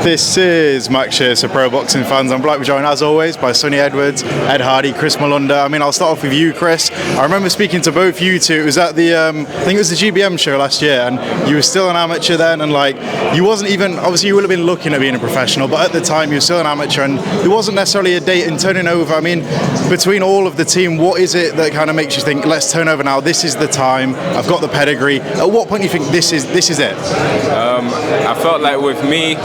This is Max here, so Pro Boxing fans. I'm black joined as always by Sonny Edwards, Ed Hardy, Chris Mulunda. I mean, I'll start off with you, Chris. I remember speaking to both you two. It was at the, I think it was the GBM show last year, and you were still an amateur then, and like, you wasn't even, obviously you would have been looking at being a professional, but at the time you were still an amateur, and there wasn't necessarily a date in turning over. I mean, between all of the team, what is it that kind of makes you think, let's turn over now, this is the time, I've got the pedigree? At what point do you think this is it? I felt like with me,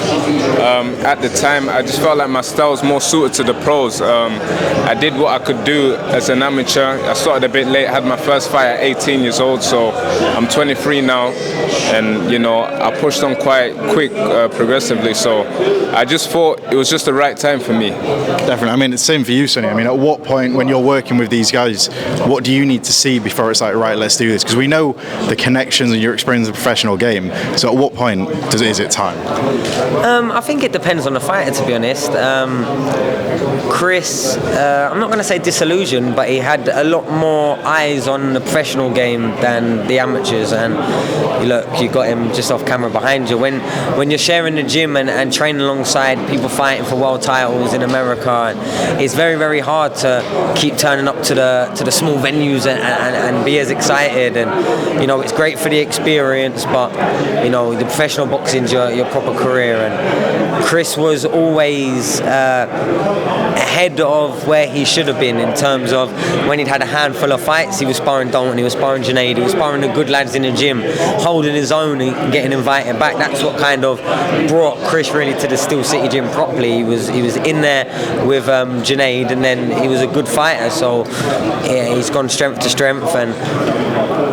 at the time, I just felt like my style was more suited to the pros. I did what I could do as an amateur. I started a bit late, had my first fight at 18 years old, so I'm 23 now, and you know, I pushed on quite quick, progressively, so I just thought it was just the right time for me. Definitely. I mean, it's the same for you, Sonny. I mean, at what point when you're working with these guys, what do you need to see before it's like, right, let's do this? Because we know the connections and your experience in the professional game, so at what point is it time? I think it depends on the fighter, to be honest. Chris, I'm not going to say disillusioned, but he had a lot more eyes on the professional game than the amateurs. And look, you got him just off camera behind you. When you're sharing the gym and training alongside people fighting for world titles in America, it's very, very hard to keep turning up to the small venues and be as excited. And you know, it's great for the experience, but you know, the professional boxing's your proper career. And Chris was always ahead of where he should have been in terms of when he'd had a handful of fights. He was sparring Dalton, he was sparring Junaid, he was sparring the good lads in the gym, holding his own and getting invited back. That's what kind of brought Chris really to the Steel City Gym properly. He was in there with Junaid, and then he was a good fighter, so yeah, he's gone strength to strength. And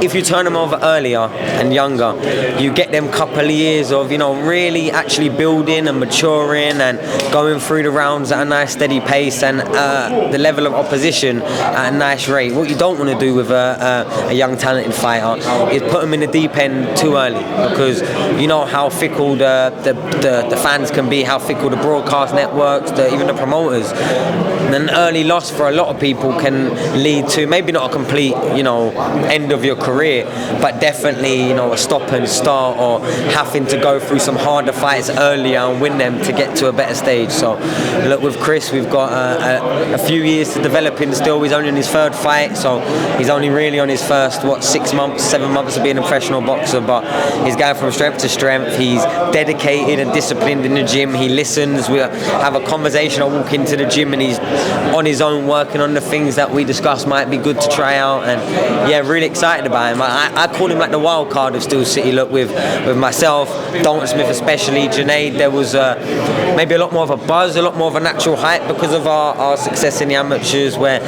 if you turn him over earlier and younger, you get them couple of years of, you know, really actually building and maturing and going through the rounds at a nice steady pace and the level of opposition at a nice rate. What you don't want to do with a young talented fighter is put them in the deep end too early, because you know how fickle the fans can be, how fickle the broadcast networks, even the promoters. And an early loss for a lot of people can lead to maybe not a complete, you know, end of your career, but definitely, you know, a stop and start, or having to go through some harder fights earlier and win them to get to a better stage. So look, with Chris, we've got a few years to develop him still. He's only in his third fight, so he's only really on his first 6 months, 7 months of being a professional boxer, but he's going from strength to strength. He's dedicated and disciplined in the gym. He listens. We have a conversation. I walk into the gym and he's on his own working on the things that we discuss might be good to try out. And yeah, really excited about him. I call him like the wild card of Steel City. Look, with myself, Dalton Smith especially, Junaid, there was maybe a lot more of a buzz, a lot more of a natural hype because of our success in the amateurs, where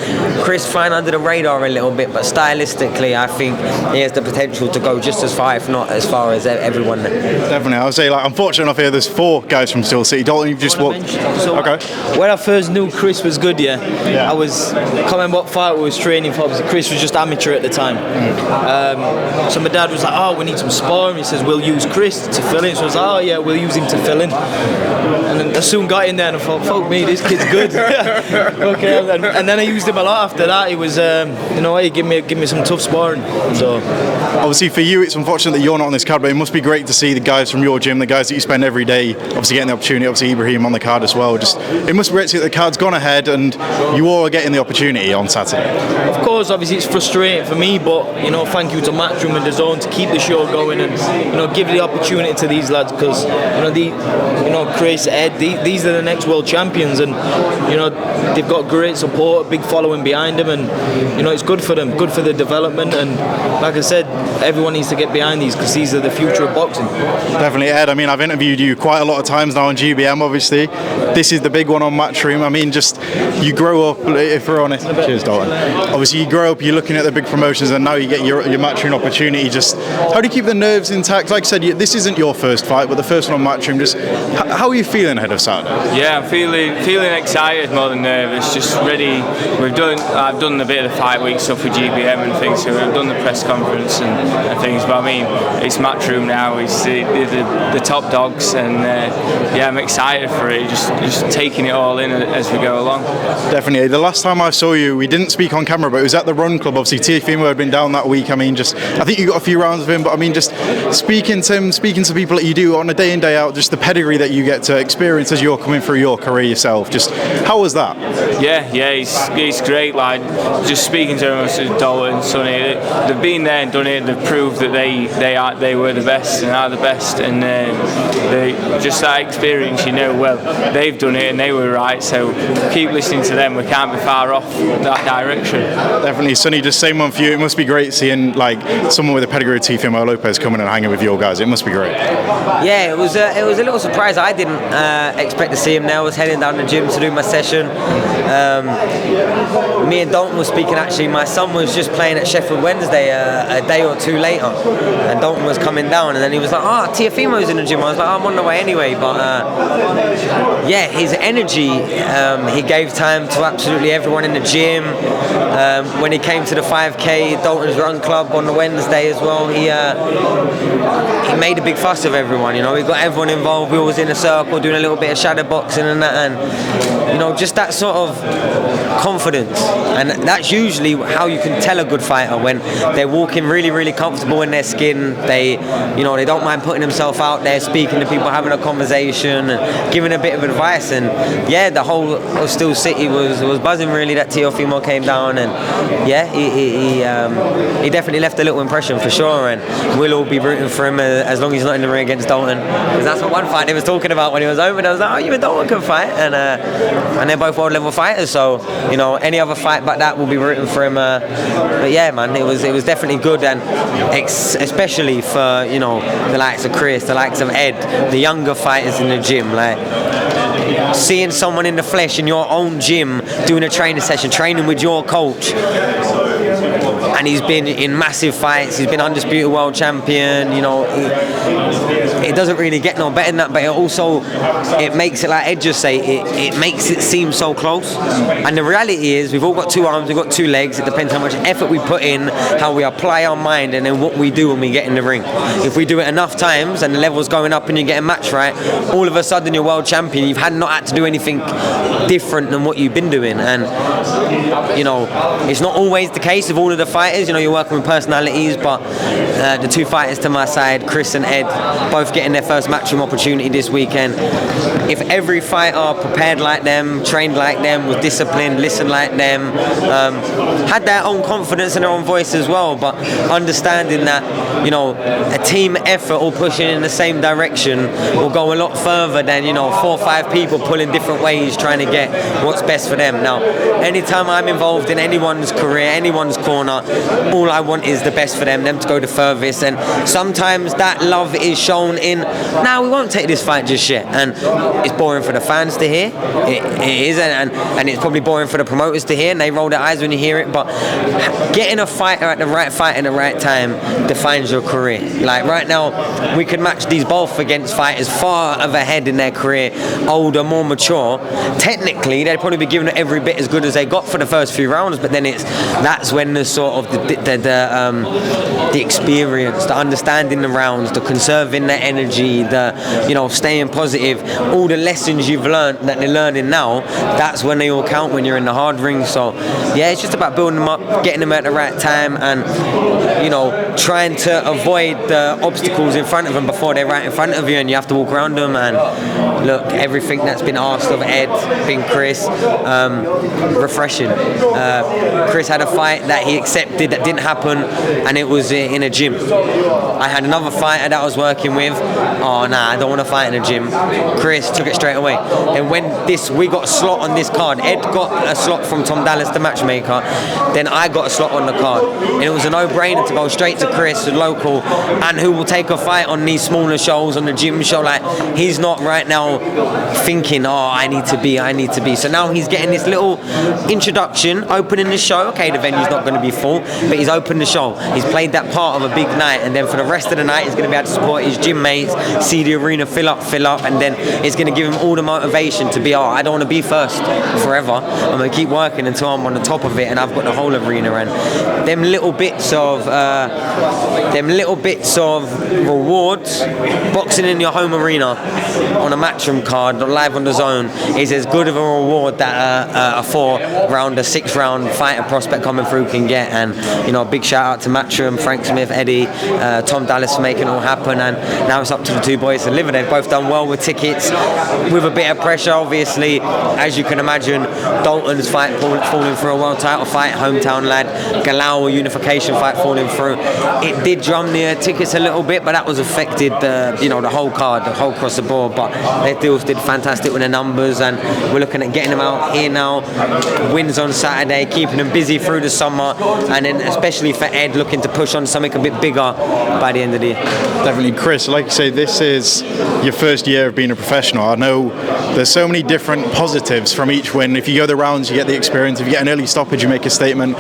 Chris flying under the radar a little bit, but stylistically I think he has the potential to go just as far, if not as far as everyone. Definitely. I would say, like, unfortunately enough here, there's 4 guys from Steel City. Dalton, you've just walked. Okay. When I first knew Chris was good, I was, can't remember what fight we was training for. Chris was just amateur at the time. So my dad was like, oh, we need some sparring. He says, we'll use Chris to fill in. So I was like, oh yeah, we'll use him to fill in. And then I soon got in there and I thought, fuck me, this kid's good. Okay. And then I used him a lot after that. He was, you know, hey, give me some tough sparring. So obviously for you, it's unfortunate that you're not on this card, but it must be great to see the guys from your gym, the guys that you spend every day, obviously getting the opportunity. Obviously Ibrahim on the card as well. Just, it must be great to see that the card's gone ahead and you all are getting the opportunity on Saturday. Of course, obviously it's frustrating for me, but you know, thank you to Matchroom and DAZN to keep the show going and, you know, give the opportunity to these lads, because you know, Chris, Ed, these are the next world champions, and you know, they've got great support, a big following behind them, and you know, it's good for them, good for the development. And like I said, everyone needs to get behind these, because these are the future of boxing. Definitely, Ed. I mean, I've interviewed you quite a lot of times now on GBM, obviously. This is the big one on Matchroom. I mean, just, you grow up, if we're honest, cheers Dalton. Obviously you grow up, you're looking at the big promotions, and now you get your Matchroom opportunity. Just, how do you keep the nerves intact? Like I said, this isn't your first fight, but the first one on Matchroom. Just, how are you feeling ahead of Saturday? Yeah, I'm feeling excited more than nervous. Just ready. I've done a bit of the fight week stuff with GBM and things, so we've done the press conference and things. But I mean, it's Matchroom now. It's the top dogs, and yeah, I'm excited for it. Just taking it all in as we go along. Definitely. The last time I saw you, we didn't speak on camera, but it was at the Run Club. Obviously, Teofimo had been down that week. week. I mean, I think you got a few rounds with him, but I mean, just speaking to him, speaking to people that you do on a day in, day out, just the pedigree that you get to experience as you're coming through your career yourself. Just how was that? Yeah, he's great. Like, just speaking to him, to Dalton, Sonny, they've been there and done it. They've proved that they were the best and are the best, and just that experience, well, they've done it and they were right. So keep listening to them. We can't be far off that direction. Definitely, Sonny. Just same one for you. It must be great seeing like someone with a pedigree of Teofimo Lopez coming and hanging with your guys. It must be great. Yeah, it was a little surprise. I didn't expect to see him there. I was heading down the gym to do my session. Me and Dalton were speaking. Actually, my son was just playing at Sheffield Wednesday a day or two later, and Dalton was coming down, and then he was like, Teofimo's in the gym. I was like, I'm on the way anyway. But yeah, his energy, he gave time to absolutely everyone in the gym. When he came to the 5K, Dalton's Run Club on the Wednesday as well, he made a big fuss of everyone. We got everyone involved. We was in a circle doing a little bit of shadow boxing and that, and just that sort of confidence. And that's usually how you can tell a good fighter, when they're walking really, really comfortable in their skin. They don't mind putting themselves out there, speaking to people, having a conversation, and giving a bit of advice. And yeah, the whole Still City was buzzing really that Teofimo came down, and yeah, he definitely left a little impression for sure. And we'll all be rooting for him as long as he's not in the ring against Dalton, because that's what one fight they was talking about when he was over. I was like, you and Dalton can fight, and they're both world level fighters. So any other fight but that, we'll be rooting for him. But yeah, man, it was definitely good, and especially for the likes of Chris, the likes of Ed, the younger fighters in the gym, like seeing someone in the flesh in your own gym doing a training session, training with your coach. And he's been in massive fights. He's been undisputed world champion. It doesn't really get no better than that. But it makes it, like Ed just say, it makes it seem so close. And the reality is, we've all got two arms, we've got two legs. It depends how much effort we put in, how we apply our mind, and then what we do when we get in the ring. If we do it enough times and the level's going up and you're getting match right, all of a sudden you're world champion. You've not had to do anything different than what you've been doing. And it's not always the case of all of the fighters. You're working with personalities, but the two fighters to my side, Chris and Ed, both getting their first Matchroom opportunity this weekend. If every fighter prepared like them, trained like them, was disciplined, listened like them, had their own confidence and their own voice as well, but understanding that a team effort all pushing in the same direction will go a lot further than 4 or 5 people pulling different ways trying to get what's best for them. Now, anytime I'm involved in anyone's career, anyone's corner, all I want is the best for them to go the furthest. And sometimes that love is shown in, we won't take this fight just yet. And it's boring for the fans to hear. It is, and it's probably boring for the promoters to hear, and they roll their eyes when you hear it. But getting a fighter at the right fight at the right time defines your career. Like right now, we could match these both against fighters far ahead in their career, older, more mature. Technically, they'd probably be given every bit as good as they got for the first few rounds, but then that's when the sort of the experience, the understanding the rounds, the conserving the energy, the staying positive, all the lessons you've learned that they're learning now, that's when they all count when you're in the hard ring. So yeah, it's just about building them up, getting them at the right time, and trying to avoid the obstacles in front of them before they're right in front of you and you have to walk around them. And look, everything that's been asked of Ed, being Chris, refreshing. Chris had a fight that he accepted that didn't happen, and it was in a gym. I had another fighter that I was working with. I don't want to fight in a gym. Chris took it straight away. And when we got a slot on this card, Ed got a slot from Tom Dallas, the matchmaker, then I got a slot on the card. And it was a no-brainer to go straight to Chris, the local, and who will take a fight on these smaller shows, on the gym show. Like, he's not right now thinking, I need to be. So now he's getting this little introduction, opening the show. Okay, the venue's not going to be full, but he's opened the show. He's played that part of a big night, and then for the rest of the night, he's going to be able to support his gym mates, see the arena fill up, and then it's going to give him all the motivation to be, I don't want to be first forever. I'm going to keep working until I'm on the top of it, and I've got the whole arena. And them little bits of rewards, boxing in your home arena on a Matchroom card, live on the zone, is as good of a reward that a 4-round, a 6-round fighter prospect coming through can get. And And big shout out to Matchroom, Frank Smith, Eddie, Tom Dallas for making it all happen. And now it's up to the two boys to deliver. They've both done well with tickets, with a bit of pressure, obviously. As you can imagine, Dalton's fight falling through, a world title fight, hometown lad. Galao, a unification fight falling through. It did drum the tickets a little bit, but that was affected the whole card, the whole cross the board. But their deals did fantastic with the numbers, and we're looking at getting them out here now. Wins on Saturday, keeping them busy through the summer, and then especially for Ed, looking to push on something a bit bigger by the end of the year. Definitely, Chris. Like you say, this is your first year of being a professional. I know there's so many different positives from each win. If you go the rounds, you get the experience. If you get an early stoppage, you make a statement.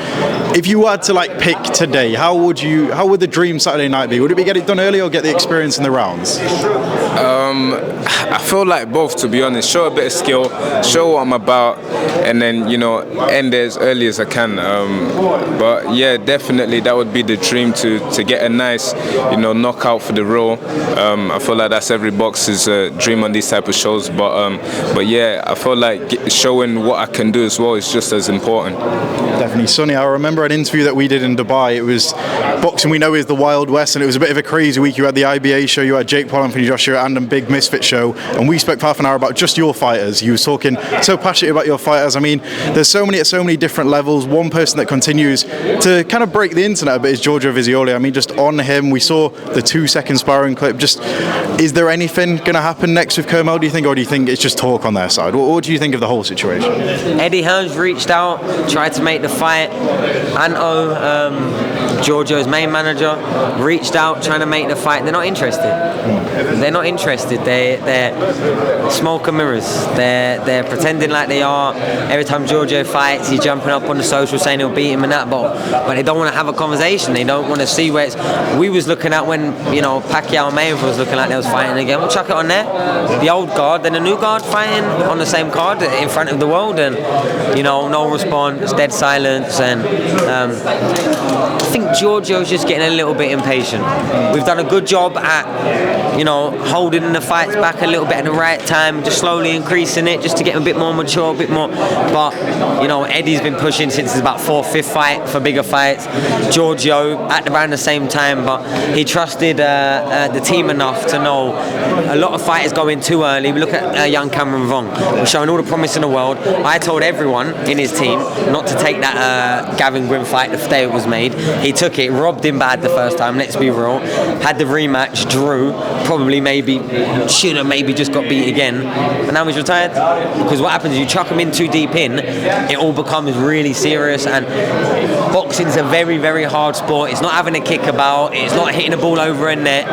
If you had to pick today, how would the dream Saturday night be? Would it be get it done early or get the experience in the rounds? I feel like both, to be honest. Show a bit of skill, show what I'm about, and then end as early as I can. But yeah, definitely that would be the dream, to get a nice knockout for the Raw. I feel like that's every boxer's dream on these type of shows. But yeah, I feel like showing what I can do as well is just as important. Definitely. Sonny, I remember an interview that we did in Dubai. It was boxing, we know, is the Wild West, and it was a bit of a crazy week. You had the IBA show, you had Jake Paul, Anthony Joshua, and a big Misfit show, and we spoke for half an hour about just your fighters. You was talking so passionate about your fighters. I mean, there's so many different levels. One person that continues to kind of break the internet a bit is Giorgio Visioli. I mean, just on him, we saw the 2-second sparring clip. Just, is there anything going to happen next with Kermel, do you think, or do you think it's just talk on their side? What do you think of the whole situation? Eddie Hearn's reached out, tried to make the fight. Anto, Giorgio's main manager, reached out trying to make the fight. They're not interested. They're not interested. They're smoke and mirrors. They're pretending like they are. Every time Giorgio fights, he's jumping up on the social saying he'll beat him and that, but they don't want to have a conversation. They don't want to see where it's. We was looking at when Pacquiao Mayweather was looking like they was fighting again. We'll chuck it on there. The old guard, then the new guard fighting on the same card in front of the world, and no response, dead silence, and I think Giorgio's just getting a little bit impatient. We've done a good job at holding the fights back a little bit at the right time, just slowly increasing it, just to get a bit more mature, a bit more. But Eddie's been pushing since his about 4th, 5th fight for bigger fights. Giorgio at around the same time, but he trusted the team enough to know a lot of fighters go in too early. We look at young Cameron Vong. We're showing all the promise in the world. I told everyone in his team not to take that Gavin Gwynn fight the day it was made. He took it, robbed him bad the first time, let's be real. Had the rematch, drew, probably should have just got beat again. But now he's retired. Because what happens is you chuck him in too deep in, it all becomes really serious. And boxing's a very, very hard sport. It's not having a kick about, it's not hitting a ball over a net,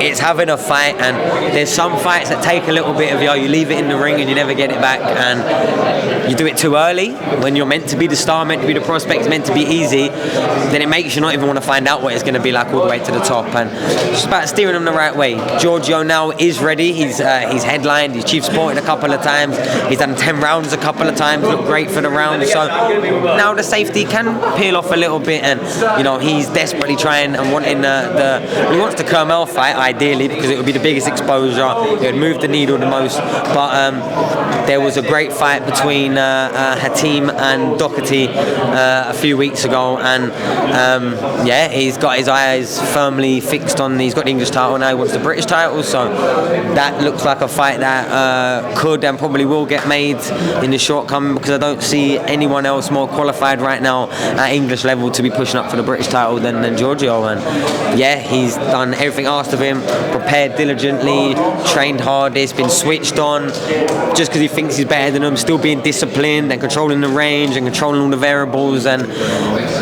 it's having a fight. And there's some fights that take a little bit of you leave it in the ring and you never get it back. And you do it too early, when you're meant to be the star, meant to be the prospect, meant to be easy, then it makes you not even want to find out what it's going to be like all the way to the top. And it's just about steering them the right way. Giorgio now is ready. He's headlined, he's chief supported a couple of times, he's done 10 rounds a couple of times, looked great for the round. So now the safety can peel off a little bit, and he's desperately trying and wanting he wants the Kermel fight ideally, because it would be the biggest exposure, it would move the needle the most. But there was a great fight between Hatim and Doherty a few weeks ago, and he's got his eyes firmly fixed on. He's got the English title now. He wants the British title, so that looks like a fight that could and probably will get made in the short coming, because I don't see anyone else more qualified right now at English level to be pushing up for the British title than Giorgio. And he's done everything asked of him, prepared diligently, trained hard. He's been switched on just because he thinks he's better than him, still being disciplined and controlling the range and controlling all the variables. And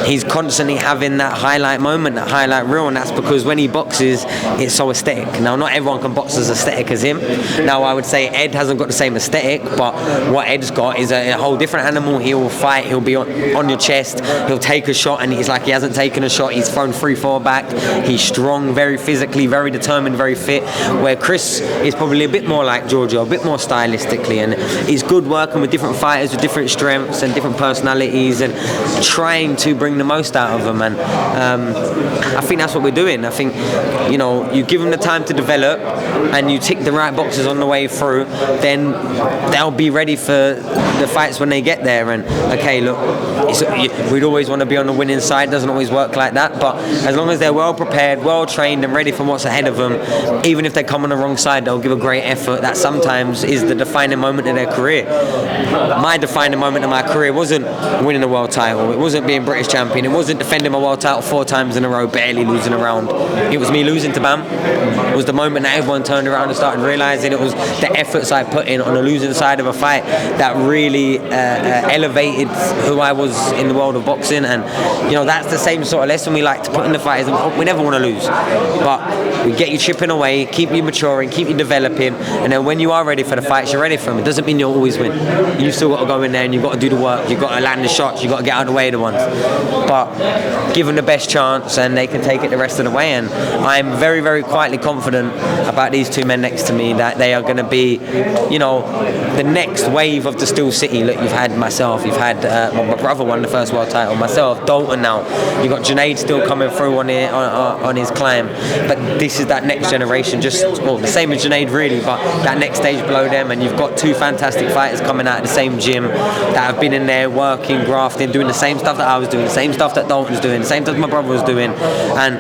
he's constantly having that highlight moment, that highlight reel, and that's because when he boxes, it's so aesthetic. Now, not everyone can box as aesthetic as him. Now, I would say Ed hasn't got the same aesthetic, but what Ed's got is a whole different animal. He'll fight, he'll be on your chest, he'll take a shot, and he's like he hasn't taken a shot. He's thrown 3-4 back. He's strong, very physically, very determined, very fit, where Chris is probably a bit more like Giorgio, a bit more stylistically, and he's good working with different fighters with different strengths and different personalities and trying to bring the most out of them. And I think that's what we're doing. I think you give them the time to develop and you tick the right boxes on the way through, then they'll be ready for the fights when they get there. And okay, look, we'd always want to be on the winning side. It doesn't always work like that, but as long as they're well prepared, well trained, and ready for what's ahead of them, even if they come on the wrong side, they'll give a great effort. That sometimes is the defining moment in their career. My defining moment in my career wasn't winning a world title. It wasn't being British champion. It wasn't defending my world title 4 times in a row, barely losing a round. It was me losing to Bam. It was the moment that everyone turned around and started realising it was the efforts I put in on the losing side of a fight that really elevated who I was in the world of boxing. And that's the same sort of lesson we like to put in the fighters. We never want to lose, but we get you chipping away, keep you maturing, keep you developing, and then when you are ready for the fights, you're ready for them. It doesn't mean you'll always win. You've still got to go in there and you've got to do the work, you've got to land the shots, you've got to get out of the way of the ones, but give them the best chance and they can take it the rest of the way. And I'm very, very quietly confident about these 2 men next to me that they are going to be, the next wave of the Steel City. Look, you've had myself, you've had my brother won the first world title, myself, Dalton now, you've got Junaid still coming through on his climb, but this is that next generation, the same as Junaid really, but that next stage below them. And you've got 2 fantastic fighters coming out of the same gym that have been in there working, grafting, doing the same stuff that I was doing, the same stuff that Dalton's doing, the same stuff my brother was doing. And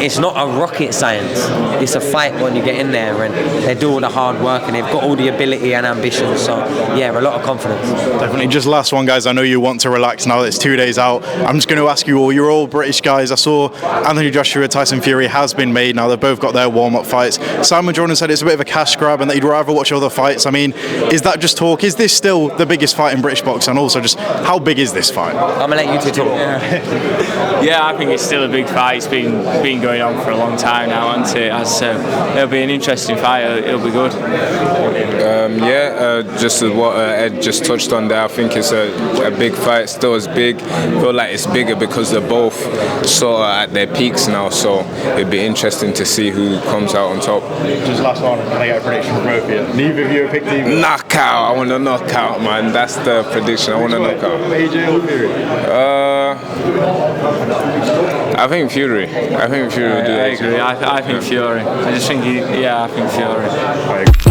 it's not a rocket science, it's a fight when you get in there, and they do all the hard work and they've got all the ability and ambition. So yeah, a lot of confidence. Definitely. Just last one, guys. I know you want to relax now that it's 2 days out. I'm just going to ask you all, you're all British guys. I saw Anthony Joshua, Tyson Fury has been made now. They've both got their warm-up fights. Simon Jordan said it's a bit of a cash grab and that he'd rather watch other fights. I mean, is that just talk? Is this still the biggest fight in British boxing? And also, just how big is this fight? I'm going to let you 2 talk. Yeah, I think it's still a big fight. It's been going on for a long time now, hasn't it? It'll be an interesting fight. It'll be good. Just what Ed just touched on there, I think it's a big fight, still as big. I feel like it's bigger because they're both sort of at their peaks now, so it'd be interesting to see who comes out on top. Just last one, can I get a prediction from both of you? Neither of you have picked either. Knockout! I want a knockout, man. That's the prediction. I want a knockout. AJ or Fury? I think Fury. I think Fury will do it. I agree. I think Fury. I just think I think Fury.